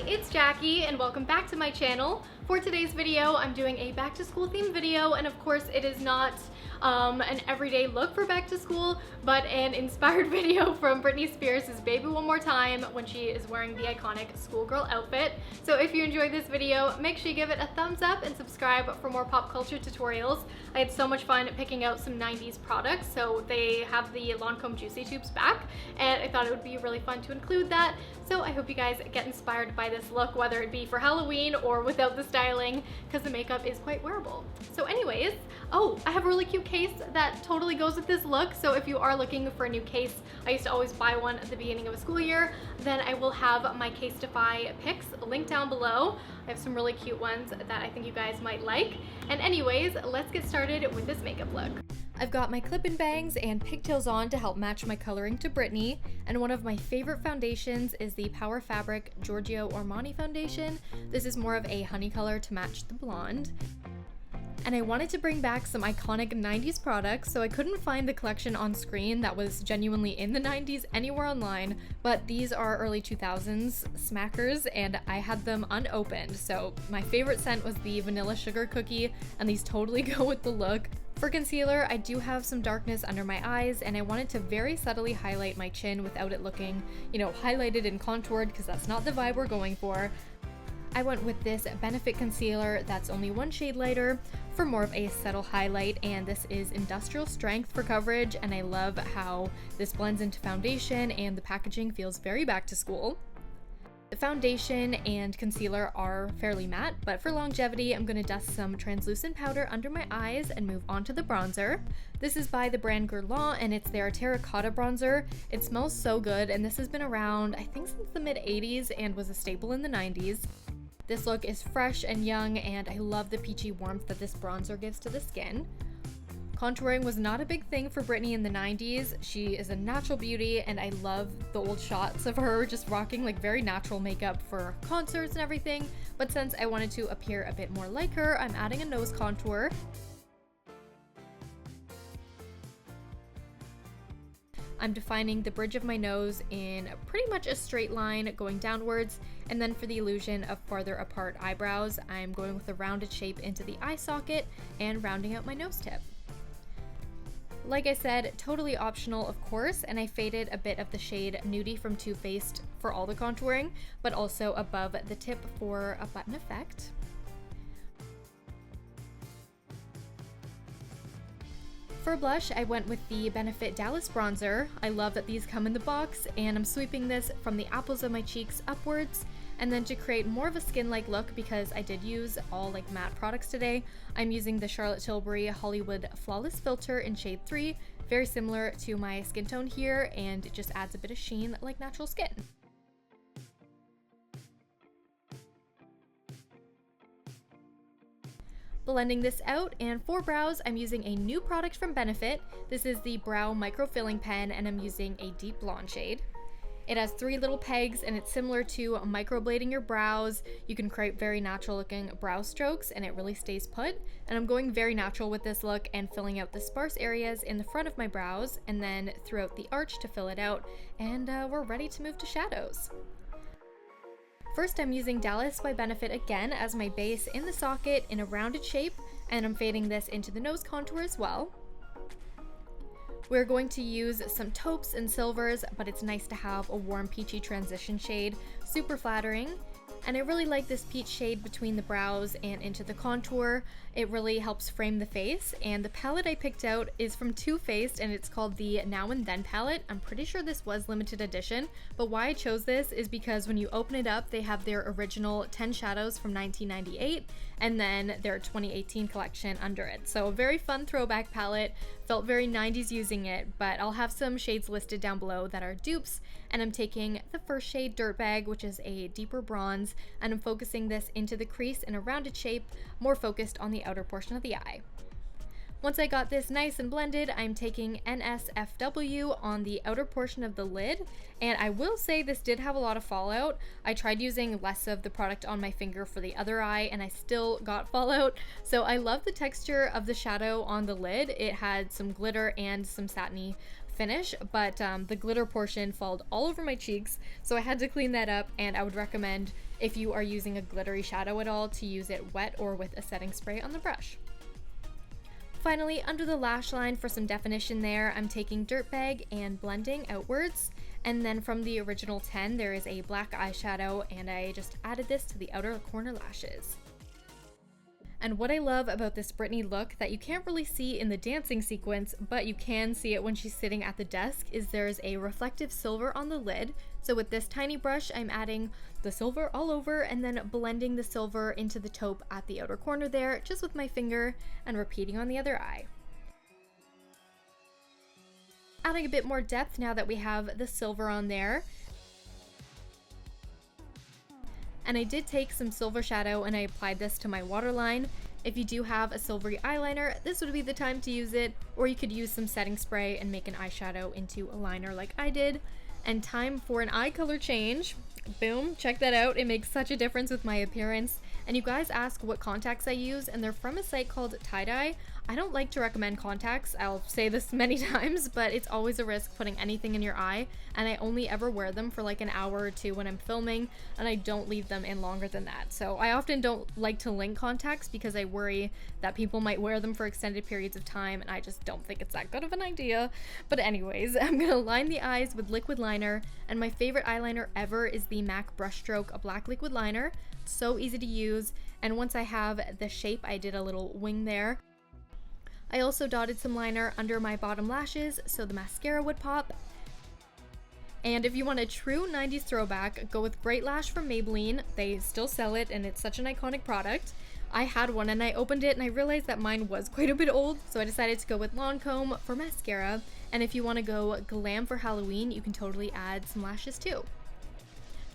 it's Jackie and welcome back to my channel. For today's video, I'm doing a back to school theme video, and of course it is not an everyday look for back to school, but an inspired video from Britney Spears' Baby One More Time when she is wearing the iconic schoolgirl outfit. So if you enjoyed this video, make sure you give it a thumbs up and subscribe for more pop culture tutorials. I had so much fun picking out some 90s products, so they have the Lancôme Juicy Tubes back, and I thought it would be really fun to include that. So I hope you guys get inspired by this look, whether it be for Halloween or without the styling, because the makeup is quite wearable. So anyways, oh, I have a really cute case that totally goes with this look. So if you are looking for a new case, I used to always buy one at the beginning of a school year. Then I will have my Casetify pics linked down below. I have some really cute ones that I think you guys might like. And anyways, let's get started with this makeup look. I've got my clip-in bangs and pigtails on to help match my coloring to Britney, and one of my favorite foundations is the Power Fabric Giorgio Armani foundation. This is more of a honey color to match the blonde. And I wanted to bring back some iconic 90s products, so I couldn't find the collection on screen that was genuinely in the 90s anywhere online, but these are early 2000s smackers and I had them unopened. So my favorite scent was the vanilla sugar cookie, and these totally go with the look. For concealer, I do have some darkness under my eyes, and I wanted to very subtly highlight my chin without it looking, highlighted and contoured, because that's not the vibe we're going for. I went with this Benefit concealer that's only one shade lighter for more of a subtle highlight, and this is industrial strength for coverage, and I love how this blends into foundation and the packaging feels very back to school. The foundation and concealer are fairly matte, but for longevity, I'm going to dust some translucent powder under my eyes and move on to the bronzer. This is by the brand Guerlain, and it's their Terracotta bronzer. It smells so good, and this has been around, I think, since the mid-80s and was a staple in the 90s. This look is fresh and young, and I love the peachy warmth that this bronzer gives to the skin. Contouring was not a big thing for Britney in the 90s. She is a natural beauty, and I love the old shots of her just rocking like very natural makeup for concerts and everything. But since I wanted to appear a bit more like her, I'm adding a nose contour. I'm defining the bridge of my nose in pretty much a straight line going downwards, and then for the illusion of farther apart eyebrows, I'm going with a rounded shape into the eye socket and rounding out my nose tip. Like I said, totally optional of course, and I faded a bit of the shade Nudie from Too Faced for all the contouring, but also above the tip for a button effect. For blush, I went with the Benefit Dallas bronzer. I love that these come in the box, and I'm sweeping this from the apples of my cheeks upwards. And then to create more of a skin-like look, because I did use all like matte products today, I'm using the Charlotte Tilbury Hollywood Flawless Filter in shade 3, very similar to my skin tone here, and it just adds a bit of sheen like natural skin. Blending this out, and for brows, I'm using a new product from Benefit. This is the Brow Microfilling pen, and I'm using a deep blonde shade. It has 3 little pegs, and it's similar to microblading your brows. You can create very natural looking brow strokes, and it really stays put. And I'm going very natural with this look and filling out the sparse areas in the front of my brows, and then throughout the arch to fill it out. And we're ready to move to shadows. First, I'm using Dallas by Benefit again as my base in the socket in a rounded shape, and I'm fading this into the nose contour as well. We're going to use some taupes and silvers, but it's nice to have a warm peachy transition shade, super flattering. And I really like this peach shade between the brows and into the contour. It really helps frame the face, and the palette I picked out is from Too Faced, and it's called the Now and Then palette. I'm pretty sure this was limited edition, but why I chose this is because when you open it up, they have their original 10 shadows from 1998, and then their 2018 collection under it. So a very fun throwback palette, felt very 90s using it, but I'll have some shades listed down below that are dupes, and I'm taking the first shade Dirtbag, which is a deeper bronze, and I'm focusing this into the crease in a rounded shape, more focused on the outer portion of the eye. Once I got this nice and blended, I'm taking NSFW on the outer portion of the lid, and I will say this did have a lot of fallout. I tried using less of the product on my finger for the other eye, and I still got fallout. So I love the texture of the shadow on the lid. It had some glitter and some satiny finish, but the glitter portion falled all over my cheeks, so I had to clean that up, and I would recommend if you are using a glittery shadow at all, to use it wet or with a setting spray on the brush. Finally, under the lash line for some definition there, I'm taking Dirt Bag and blending outwards. And then from the original 10, there is a black eyeshadow, and I just added this to the outer corner lashes. And what I love about this Britney look that you can't really see in the dancing sequence, but you can see it when she's sitting at the desk, is there's a reflective silver on the lid. So with this tiny brush, I'm adding the silver all over and then blending the silver into the taupe at the outer corner there, just with my finger, and repeating on the other eye. Adding a bit more depth now that we have the silver on there. And I did take some silver shadow and I applied this to my waterline. If you do have a silvery eyeliner, this would be the time to use it, or you could use some setting spray and make an eyeshadow into a liner like I did. And time for an eye color change. Boom, check that out. It makes such a difference with my appearance. And you guys ask what contacts I use, and they're from a site called Tie-Dye. I don't like to recommend contacts, I'll say this many times, but it's always a risk putting anything in your eye, and I only ever wear them for like an hour or two when I'm filming, and I don't leave them in longer than that. So I often don't like to link contacts because I worry that people might wear them for extended periods of time, and I just don't think it's that good of an idea. But anyways, I'm gonna line the eyes with liquid liner, and my favorite eyeliner ever is the MAC Brushstroke, a black liquid liner. It's so easy to use, and once I have the shape, I did a little wing there. I also dotted some liner under my bottom lashes so the mascara would pop. And if you want a true 90s throwback, go with Great Lash from Maybelline. They still sell it and it's such an iconic product. I had one and I opened it and I realized that mine was quite a bit old, so I decided to go with Lancôme for mascara. And if you want to go glam for Halloween, you can totally add some lashes too.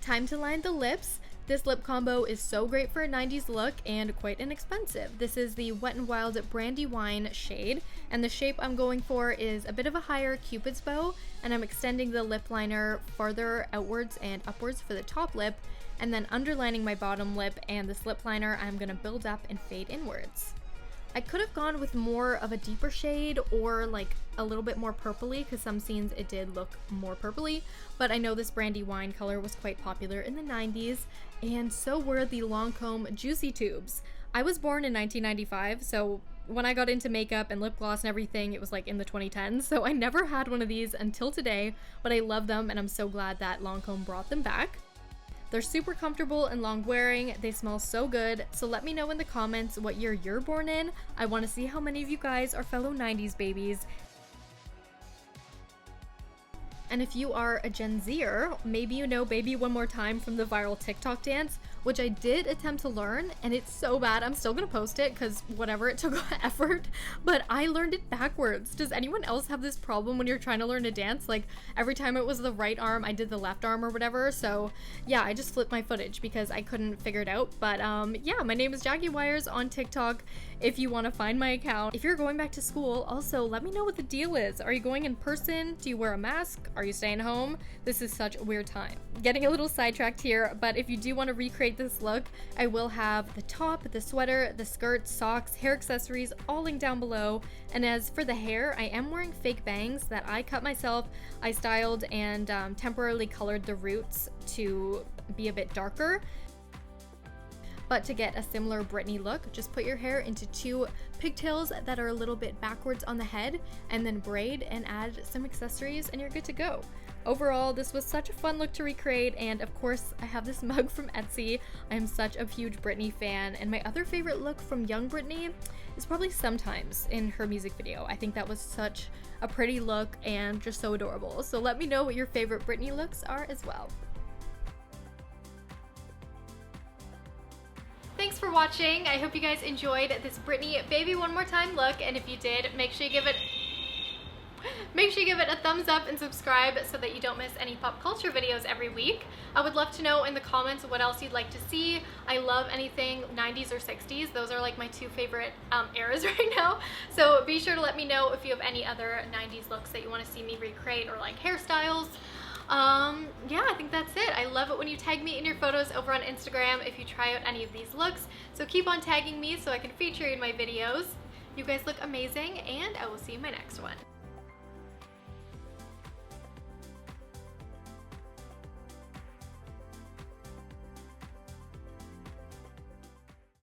Time to line the lips. This lip combo is so great for a 90s look and quite inexpensive. This is the Wet n Wild Brandy Wine shade, and the shape I'm going for is a bit of a higher Cupid's bow, and I'm extending the lip liner farther outwards and upwards for the top lip, and then underlining my bottom lip, and this lip liner I'm going to build up and fade inwards. I could have gone with more of a deeper shade or like a little bit more purpley, because some scenes it did look more purpley, but I know this brandy wine color was quite popular in the 90s, and so were the Lancôme Juicy Tubes. I was born in 1995, so when I got into makeup and lip gloss and everything, it was like in the 2010s, so I never had one of these until today, but I love them and I'm so glad that Lancôme brought them back. They're super comfortable and long wearing, they smell so good, so let me know in the comments what year you're born in. I want to see how many of you guys are fellow 90s babies. And if you are a Gen Zer, maybe you know Baby One More Time from the viral TikTok dance, which I did attempt to learn, and it's so bad. I'm still gonna post it because whatever, it took effort, but I learned it backwards. Does anyone else have this problem when you're trying to learn to dance? Like every time it was the right arm, I did the left arm or whatever. So yeah, I just flipped my footage because I couldn't figure it out. But yeah, my name is Jackie Wyers on TikTok if you want to find my account. If you're going back to school, also let me know what the deal is. Are you going in person? Do you wear a mask? Are you staying home? This is such a weird time. Getting a little sidetracked here, but if you do want to recreate this look, I will have the top, the sweater, the skirt, socks, hair accessories all linked down below. And as for the hair, I am wearing fake bangs that I cut myself. I styled and temporarily colored the roots to be a bit darker. But to get a similar Britney look, just put your hair into two pigtails that are a little bit backwards on the head, and then braid and add some accessories and you're good to go. Overall, this was such a fun look to recreate, and of course, I have this mug from Etsy. I am such a huge Britney fan, and my other favorite look from young Britney is probably Sometimes in her music video. I think that was such a pretty look and just so adorable. So let me know what your favorite Britney looks are as well. Thanks for watching. I hope you guys enjoyed this Britney Baby One More Time look, and if you did, make sure you give it a thumbs up and subscribe so that you don't miss any pop culture videos every week. I would love to know in the comments what else you'd like to see. I love anything 90s or 60s. Those are like my two favorite eras right now. So be sure to let me know if you have any other 90s looks that you want to see me recreate, or like hairstyles. Yeah, I think that's it. I love it when you tag me in your photos over on Instagram if you try out any of these looks. So keep on tagging me so I can feature you in my videos. You guys look amazing, and I will see you in my next one.